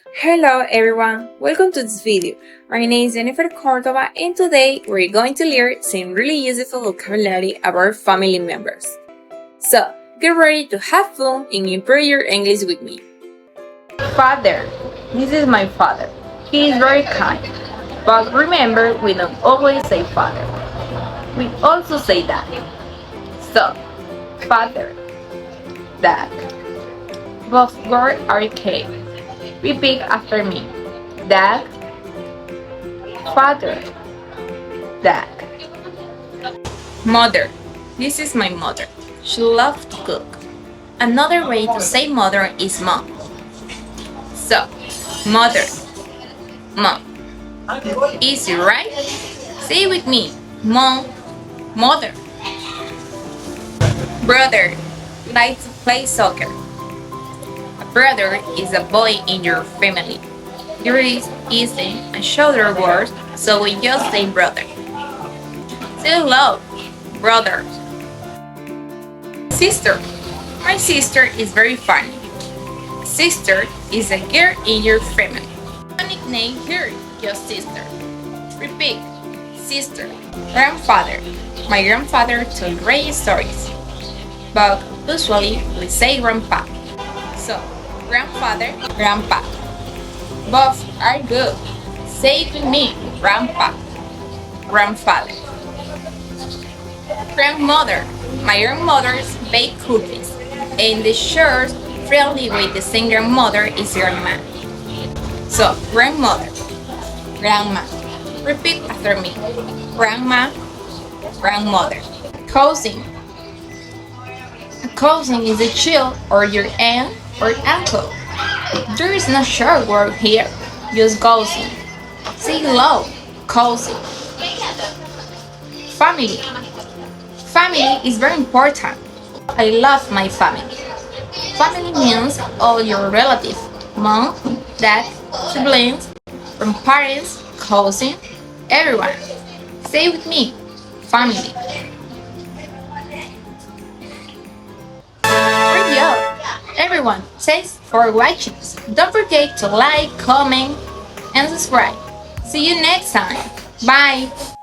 Hello everyone, welcome to this video. My name is Jennifer Cordova and today we're going to learn some really useful vocabulary about family members. So, get ready to have fun and improve your English with me. Father. This is my father. He is very kind. But remember, we don't always say father. We also say dad. So, father, dad. Both words are okay. Repeat after me. Dad, father, dad. Mother. This is my mother. She loves to cook. Another way to say mother is mom. So, mother, mom. Easy, right? Say it with me. Mom, mother. Brother. Likes to play soccer. A brother is a boy in your family. There is a shorter word, so we just say brother. Say love, brother. Sister. My sister is very funny. Sister is a girl in your family. A nickname here, just sister. Repeat, sister. Grandfather. My grandfather told great stories, but usually we say grandpa. So, grandfather, grandpa. Both are good. Say it with me, grandpa, grandfather. Grandmother. My grandmother's bake cookies, and the short, friendly way to say grandmother is grandma. So, grandmother, grandma. Repeat after me. Grandma, grandmother. Cousin. A cousin is a child or your aunt or uncle. There is no short word here, just cousin. Say hello, cousin. Family. Family is very important. I love my family. Family means all your relatives, mom, dad, siblings, from parents, cousin, everyone. Say with me, family. Great job! Everyone, thanks for watching. Don't forget to like, comment, and subscribe. See you next time. Bye!